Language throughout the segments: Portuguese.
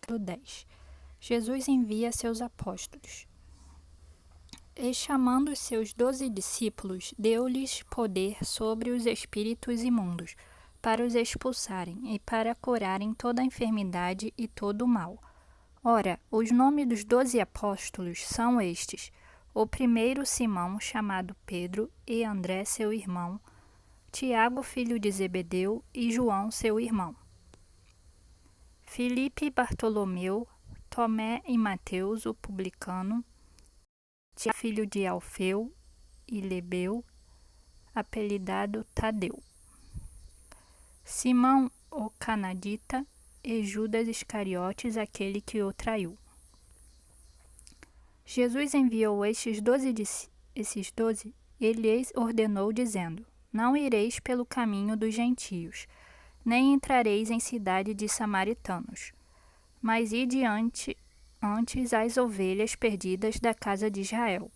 10. Jesus envia seus apóstolos. E chamando os seus 12 discípulos, deu-lhes poder sobre os espíritos imundos, para os expulsarem e para curarem toda a enfermidade e todo o mal. Ora, os nomes dos 12 apóstolos são estes: o primeiro Simão, chamado Pedro, e André, seu irmão, Tiago, filho de Zebedeu, e João, seu irmão, Filipe e Bartolomeu, Tomé e Mateus, o publicano, Tiago, filho de Alfeu e Lebeu, apelidado Tadeu, Simão, o canadita, e Judas Iscariotes, aquele que o traiu. Jesus enviou esses 12 e lhes ordenou, dizendo: Não ireis pelo caminho dos gentios, nem entrareis em cidade de samaritanos, mas ide antes às ovelhas perdidas da casa de Israel.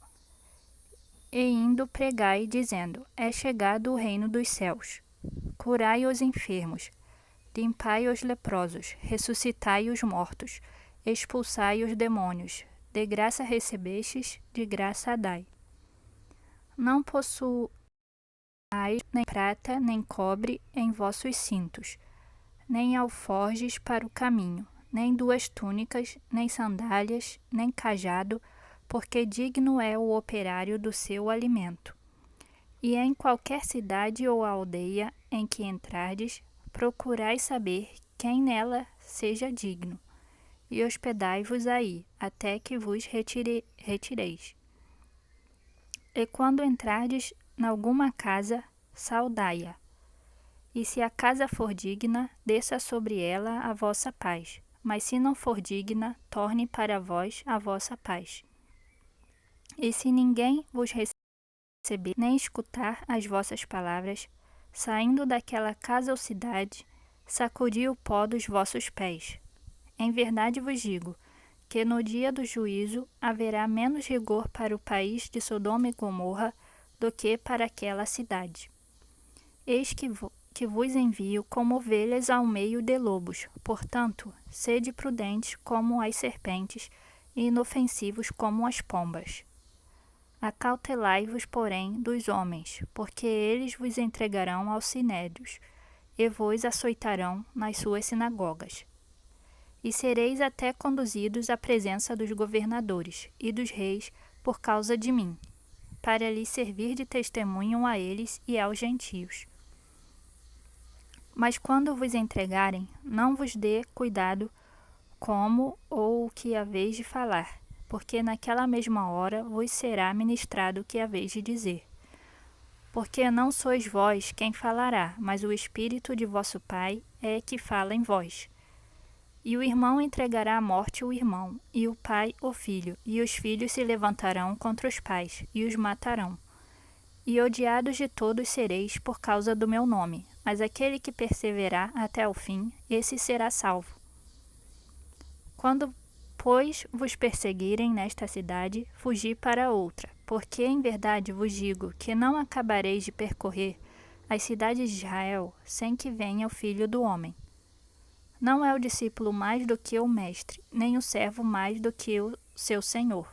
E indo pregai, dizendo: É chegado o reino dos céus. Curai os enfermos, limpai os leprosos, ressuscitai os mortos, expulsai os demônios. De graça recebestes, de graça dai. Não possuais nem prata, nem cobre em vossos cintos, nem alforjes para o caminho, nem 2 túnicas, nem sandálias, nem cajado, porque digno é o operário do seu alimento. E em qualquer cidade ou aldeia em que entrardes, procurai saber quem nela seja digno, e hospedai-vos aí, até que vos retireis. E quando entrardes nalguma casa, saudai-a. E se a casa for digna, desça sobre ela a vossa paz. Mas se não for digna, torne para vós a vossa paz. E se ninguém vos receber, nem escutar as vossas palavras, saindo daquela casa ou cidade, sacudi o pó dos vossos pés. Em verdade vos digo, que no dia do juízo haverá menos rigor para o país de Sodoma e Gomorra do que para aquela cidade. Eis que vos envio como ovelhas ao meio de lobos. Portanto, sede prudentes como as serpentes e inofensivos como as pombas. Acautelai-vos, porém, dos homens, porque eles vos entregarão aos sinédrios, e vos açoitarão nas suas sinagogas. E sereis até conduzidos à presença dos governadores e dos reis por causa de mim, para lhes servir de testemunho a eles e aos gentios. Mas quando vos entregarem, não vos dê cuidado como ou o que haveis de falar, porque naquela mesma hora vos será ministrado o que haveis de dizer. Porque não sois vós quem falará, mas o Espírito de vosso Pai é que fala em vós. E o irmão entregará à morte o irmão, e o pai o filho, e os filhos se levantarão contra os pais, e os matarão. E odiados de todos sereis por causa do meu nome, mas aquele que perseverar até o fim, esse será salvo. Quando, pois, vos perseguirem nesta cidade, fugi para outra, porque em verdade vos digo que não acabareis de percorrer as cidades de Israel sem que venha o Filho do Homem. Não é o discípulo mais do que o mestre, nem o servo mais do que o seu senhor.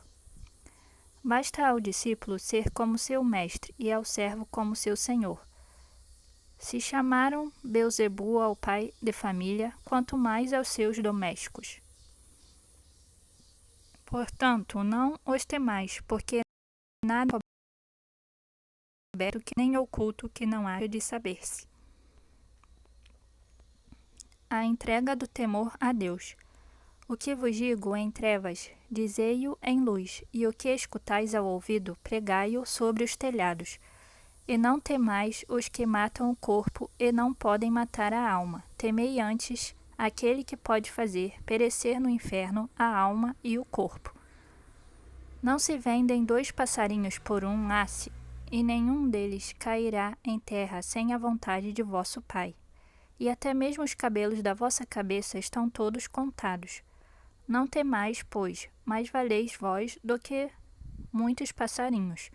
Basta ao discípulo ser como seu mestre e ao servo como seu senhor. Se chamaram Beelzebu ao pai de família, quanto mais aos seus domésticos. Portanto, não os temais, porque nada é aberto que nem oculto que não haja de saber-se. A entrega do temor a Deus. O que vos digo em trevas, dizei-o em luz, e o que escutais ao ouvido, pregai-o sobre os telhados. E não temais os que matam o corpo e não podem matar a alma. Temei antes aquele que pode fazer perecer no inferno a alma e o corpo. Não se vendem 2 passarinhos por um asse, e nenhum deles cairá em terra sem a vontade de vosso Pai. E até mesmo os cabelos da vossa cabeça estão todos contados. Não temais, pois, mais valeis vós do que muitos passarinhos.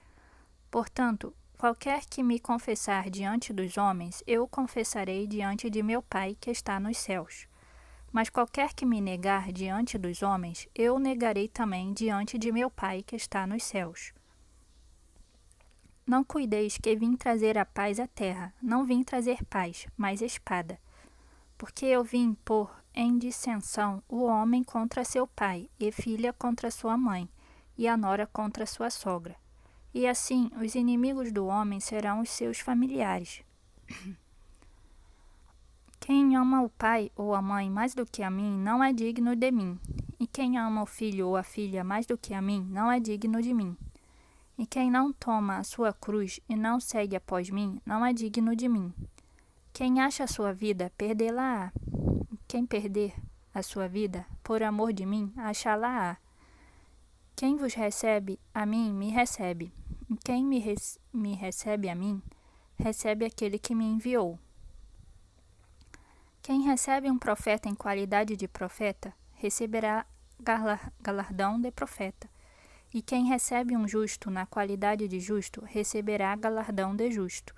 Portanto, qualquer que me confessar diante dos homens, eu o confessarei diante de meu Pai que está nos céus. Mas qualquer que me negar diante dos homens, eu o negarei também diante de meu Pai que está nos céus. Não cuideis que vim trazer a paz à terra, não vim trazer paz, mas espada. Porque eu vim pôr em dissensão o homem contra seu pai, e filha contra sua mãe, e a nora contra sua sogra. E assim os inimigos do homem serão os seus familiares. Quem ama o pai ou a mãe mais do que a mim não é digno de mim. E quem ama o filho ou a filha mais do que a mim não é digno de mim. E quem não toma a sua cruz e não segue após mim não é digno de mim. Quem acha a sua vida, perdê-la-á. Quem perder a sua vida, por amor de mim, achá-la-á. Quem vos recebe, a mim me recebe. E quem me recebe a mim, recebe aquele que me enviou. Quem recebe um profeta em qualidade de profeta, receberá galardão de profeta. E quem recebe um justo na qualidade de justo, receberá galardão de justo.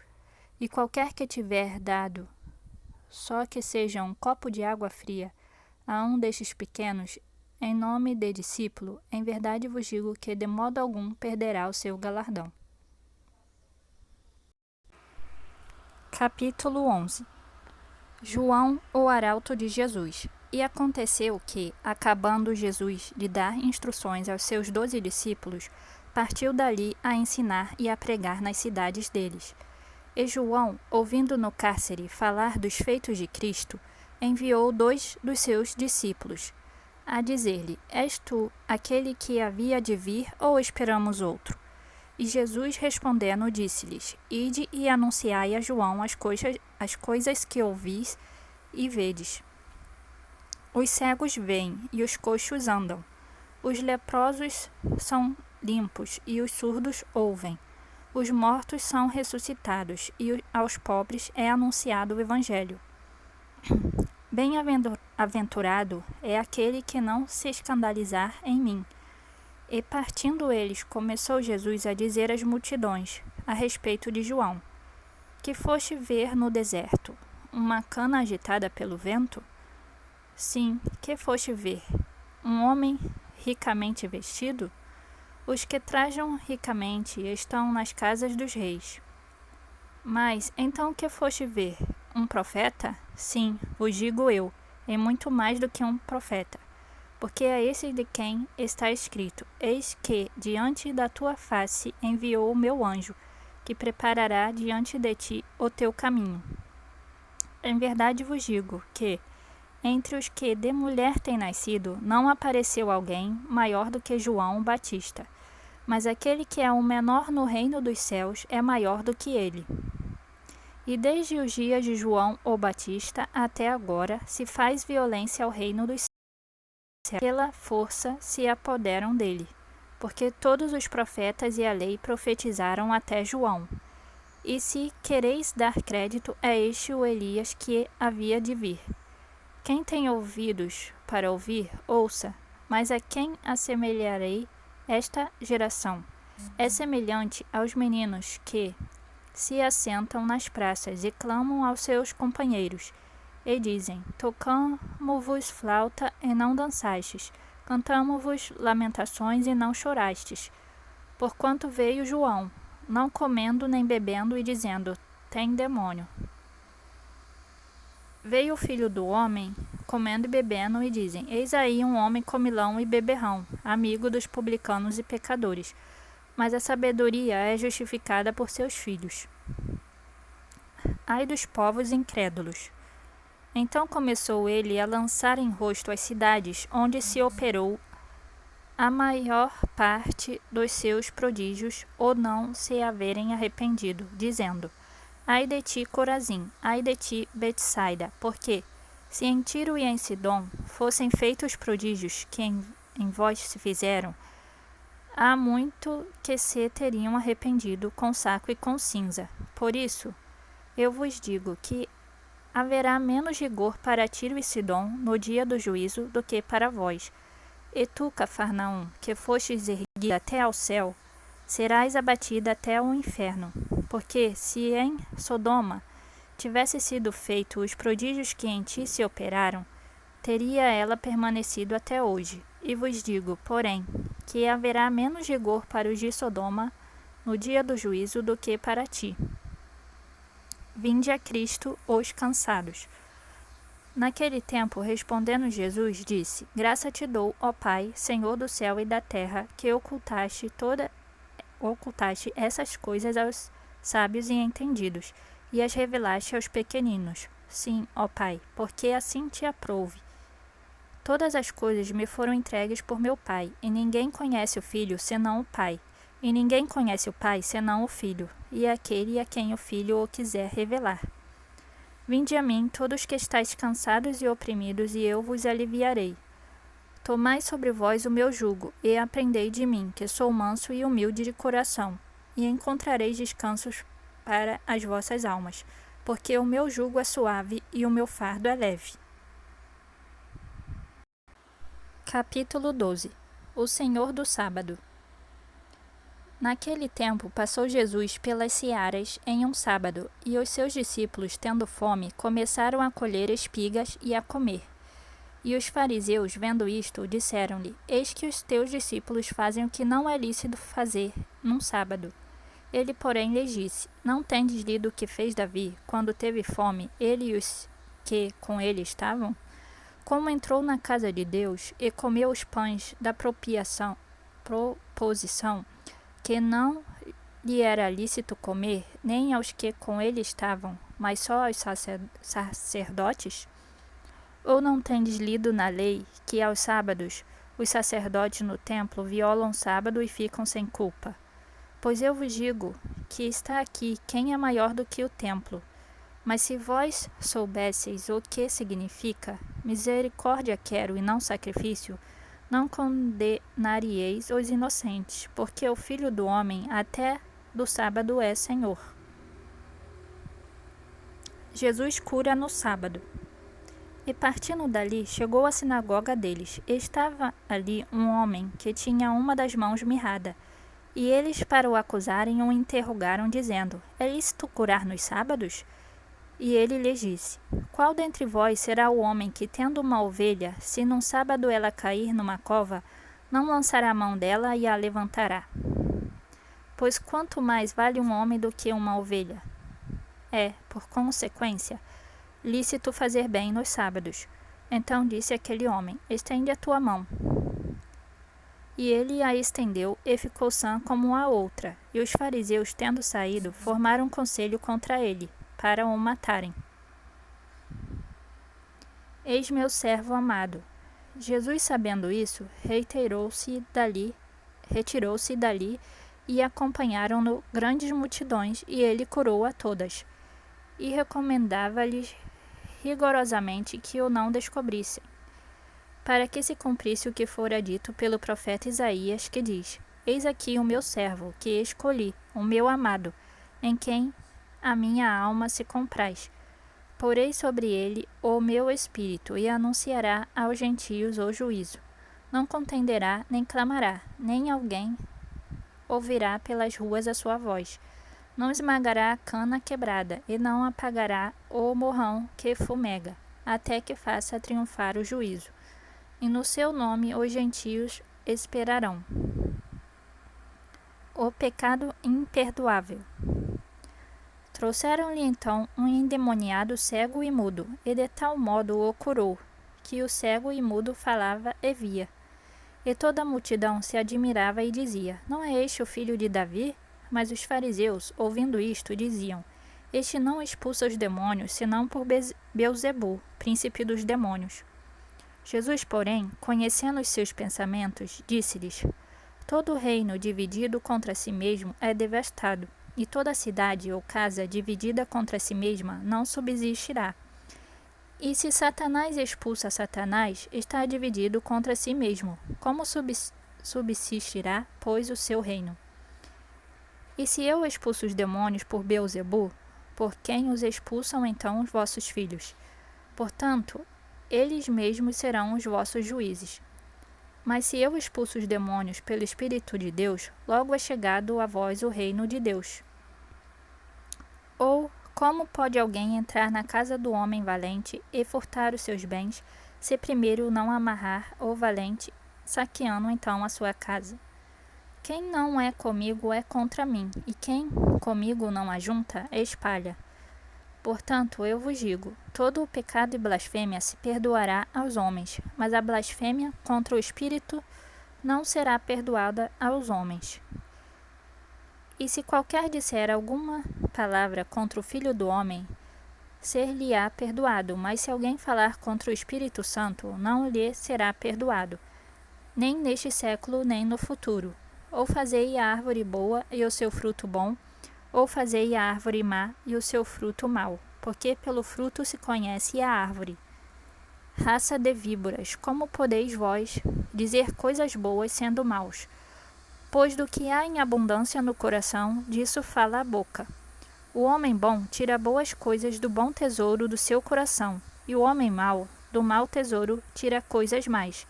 E qualquer que tiver dado, só que seja um copo de água fria, a um destes pequenos, em nome de discípulo, em verdade vos digo que de modo algum perderá o seu galardão. Capítulo 11. João, o arauto de Jesus. E aconteceu que, acabando Jesus de dar instruções aos seus 12 discípulos, partiu dali a ensinar e a pregar nas cidades deles. E João, ouvindo no cárcere falar dos feitos de Cristo, enviou 2 dos seus discípulos, a dizer-lhe: És tu aquele que havia de vir, ou esperamos outro? E Jesus respondendo disse-lhes: Ide e anunciai a João as coisas que ouvis e vedes. Os cegos veem e os coxos andam. Os leprosos são limpos e os surdos ouvem. Os mortos são ressuscitados e aos pobres é anunciado o Evangelho. Bem-aventurado é aquele que não se escandalizar em mim. E partindo eles, começou Jesus a dizer às multidões, a respeito de João: Que foste ver no deserto? Uma cana agitada pelo vento? Sim, que foste ver? Um homem ricamente vestido? Os que trajam ricamente estão nas casas dos reis. Mas, então que foste ver? Um profeta? Sim, vos digo eu, e muito mais do que um profeta. Porque é esse de quem está escrito: Eis que, diante da tua face, enviou o meu anjo, que preparará diante de ti o teu caminho. Em verdade vos digo que, entre os que de mulher têm nascido, não apareceu alguém maior do que João Batista. Mas aquele que é o menor no reino dos céus é maior do que ele. E desde os dias de João o Batista até agora se faz violência ao reino dos céus. Pela força se apoderam dele, porque todos os profetas e a lei profetizaram até João. E se quereis dar crédito, é este o Elias que havia de vir. Quem tem ouvidos para ouvir, ouça, mas a quem assemelharei esta geração? É semelhante aos meninos que se assentam nas praças e clamam aos seus companheiros, e dizem: Tocamo-vos flauta e não dançastes, cantamo-vos lamentações e não chorastes. Porquanto veio João, não comendo nem bebendo, e dizendo: Tem demônio. Veio o Filho do Homem, comendo e bebendo, e dizem: Eis aí um homem comilão e beberrão, amigo dos publicanos e pecadores. Mas a sabedoria é justificada por seus filhos. Ai dos povos incrédulos! Então começou ele a lançar em rosto as cidades onde se operou a maior parte dos seus prodígios, ou não se haverem arrependido, dizendo: Ai de ti, Corazim, ai de ti, Betsaida, porque, se em Tiro e em Sidom fossem feitos prodígios que em vós se fizeram, há muito que se teriam arrependido com saco e com cinza. Por isso, eu vos digo que haverá menos rigor para Tiro e Sidom no dia do juízo do que para vós. E tu, Cafarnaum, que fostes erguida até ao céu, serás abatida até o inferno. Porque se em Sodoma tivesse sido feito os prodígios que em ti se operaram, teria ela permanecido até hoje. E vos digo, porém, que haverá menos rigor para os de Sodoma no dia do juízo do que para ti. Vinde a Cristo os cansados. Naquele tempo, respondendo Jesus, disse: Graça te dou, ó Pai, Senhor do céu e da terra, que ocultaste essas coisas aos sábios e entendidos, e as revelaste aos pequeninos. Sim, ó Pai, porque assim te aprouve. Todas as coisas me foram entregues por meu Pai, e ninguém conhece o Filho senão o Pai, e ninguém conhece o Pai senão o Filho, e aquele a quem o Filho o quiser revelar. Vinde a mim, todos que estáis cansados e oprimidos, e eu vos aliviarei. Tomai sobre vós o meu jugo, e aprendei de mim, que sou manso e humilde de coração, e encontrareis descansos para as vossas almas, porque o meu jugo é suave e o meu fardo é leve. Capítulo 12. O Senhor do Sábado. Naquele tempo passou Jesus pelas searas em um sábado, e os seus discípulos, tendo fome, começaram a colher espigas e a comer. E os fariseus, vendo isto, disseram-lhe: Eis que os teus discípulos fazem o que não é lícito fazer num sábado. Ele, porém, lhes disse: Não tendes lido o que fez Davi, quando teve fome, ele e os que com ele estavam? Como entrou na casa de Deus e comeu os pães da proposição, que não lhe era lícito comer, nem aos que com ele estavam, mas só aos sacerdotes? Ou não tendes lido na lei que aos sábados os sacerdotes no templo violam o sábado e ficam sem culpa? Pois eu vos digo que está aqui quem é maior do que o templo. Mas se vós soubesseis o que significa, misericórdia quero e não sacrifício, não condenaríeis os inocentes, porque o Filho do Homem até do sábado é Senhor. Jesus cura no sábado. E partindo dali, chegou à sinagoga deles. Estava ali um homem que tinha uma das mãos mirrada. E eles, para o acusarem, o interrogaram, dizendo: É lícito curar nos sábados? E ele lhes disse: Qual dentre vós será o homem que, tendo uma ovelha, se num sábado ela cair numa cova, não lançará a mão dela e a levantará? Pois quanto mais vale um homem do que uma ovelha? É, por consequência, lícito fazer bem nos sábados. Então disse aquele homem: Estende a tua mão. E ele a estendeu, e ficou sã como a outra. E os fariseus, tendo saído, formaram conselho contra ele, para o matarem. Eis meu servo amado. Jesus, sabendo isso, retirou-se dali, e acompanharam-no grandes multidões, e ele curou a todas. E recomendava-lhes rigorosamente que o não descobrissem, para que se cumprisse o que fora dito pelo profeta Isaías, que diz: Eis aqui o meu servo, que escolhi, o meu amado, em quem a minha alma se compraz. Porei sobre ele o meu espírito, e anunciará aos gentios o juízo. Não contenderá, nem clamará, nem alguém ouvirá pelas ruas a sua voz. Não esmagará a cana quebrada, e não apagará o morrão que fumega, até que faça triunfar o juízo. E no seu nome os gentios esperarão. O pecado imperdoável. Trouxeram-lhe então um endemoniado cego e mudo, e de tal modo o curou, que o cego e mudo falava e via. E toda a multidão se admirava e dizia: Não é este o filho de Davi? Mas os fariseus, ouvindo isto, diziam: Este não expulsa os demônios, senão por Beelzebu, príncipe dos demônios. Jesus, porém, conhecendo os seus pensamentos, disse-lhes: Todo reino dividido contra si mesmo é devastado, e toda cidade ou casa dividida contra si mesma não subsistirá. E se Satanás expulsa Satanás, está dividido contra si mesmo. Como subsistirá, pois, o seu reino? E se eu expulso os demônios por Beelzebu, por quem os expulsam então os vossos filhos? Portanto, eles mesmos serão os vossos juízes. Mas se eu expulso os demônios pelo Espírito de Deus, logo é chegado a vós o reino de Deus. Ou como pode alguém entrar na casa do homem valente e furtar os seus bens, se primeiro não amarrar o valente, saqueando então a sua casa. Quem não é comigo é contra mim, e quem comigo não ajunta, espalha. Portanto, eu vos digo, todo o pecado e blasfêmia se perdoará aos homens, mas a blasfêmia contra o Espírito não será perdoada aos homens. E se qualquer disser alguma palavra contra o Filho do Homem, ser-lhe-á perdoado, mas se alguém falar contra o Espírito Santo, não lhe será perdoado, nem neste século, nem no futuro. Ou fazei a árvore boa e o seu fruto bom, ou fazei a árvore má e o seu fruto mau, porque pelo fruto se conhece a árvore. Raça de víboras, como podeis vós dizer coisas boas sendo maus? Pois do que há em abundância no coração, disso fala a boca. O homem bom tira boas coisas do bom tesouro do seu coração, e o homem mau, do mau tesouro, tira coisas más.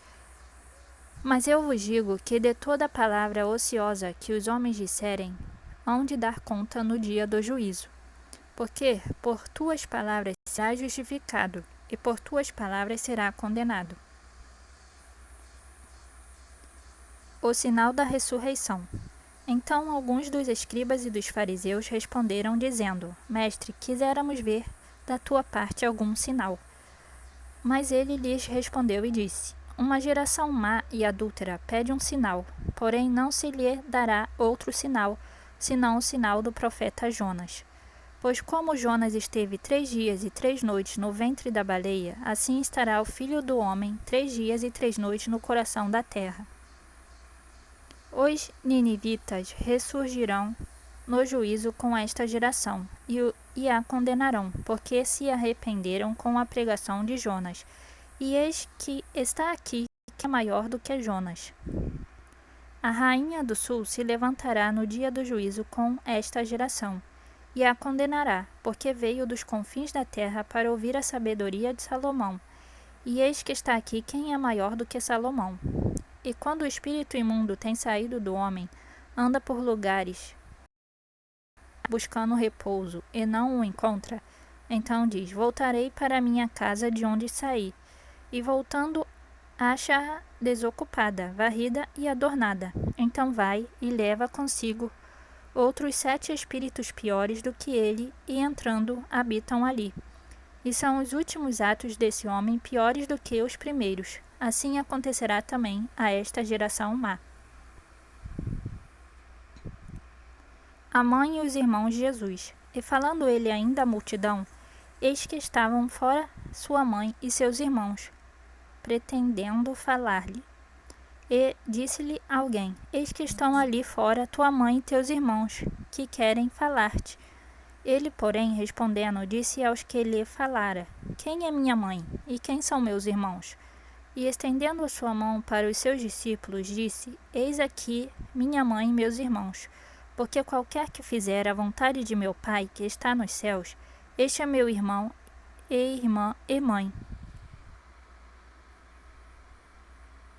Mas eu vos digo que de toda palavra ociosa que os homens disserem, hão de dar conta no dia do juízo. Porque por tuas palavras será justificado, e por tuas palavras será condenado. O sinal da ressurreição. Então alguns dos escribas e dos fariseus responderam, dizendo: Mestre, quiséramos ver da tua parte algum sinal. Mas ele lhes respondeu e disse: Uma geração má e adúltera pede um sinal, porém não se lhe dará outro sinal, senão o sinal do profeta Jonas. Pois como Jonas esteve 3 dias e 3 noites no ventre da baleia, assim estará o Filho do Homem 3 dias e 3 noites no coração da terra. Os ninivitas ressurgirão no juízo com esta geração, e a condenarão, porque se arrependeram com a pregação de Jonas. E eis que está aqui, que é maior do que Jonas. A rainha do sul se levantará no dia do juízo com esta geração, e a condenará, porque veio dos confins da terra para ouvir a sabedoria de Salomão. E eis que está aqui quem é maior do que Salomão. E quando o espírito imundo tem saído do homem, anda por lugares buscando repouso, e não o encontra, então diz: Voltarei para a minha casa de onde saí. E voltando, acha-a desocupada, varrida e adornada. Então vai e leva consigo outros 7 espíritos piores do que ele, e entrando, habitam ali. E são os últimos atos desse homem piores do que os primeiros. Assim acontecerá também a esta geração má. A mãe e os irmãos de Jesus. E falando ele ainda à multidão, eis que estavam fora sua mãe e seus irmãos, pretendendo falar-lhe. E disse-lhe alguém: Eis que estão ali fora tua mãe e teus irmãos, que querem falar-te. Ele, porém, respondendo, disse aos que lhe falara: Quem é minha mãe? E quem são meus irmãos? E estendendo a sua mão para os seus discípulos, disse: Eis aqui minha mãe e meus irmãos. Porque qualquer que fizer a vontade de meu Pai, que está nos céus, este é meu irmão e irmã e mãe.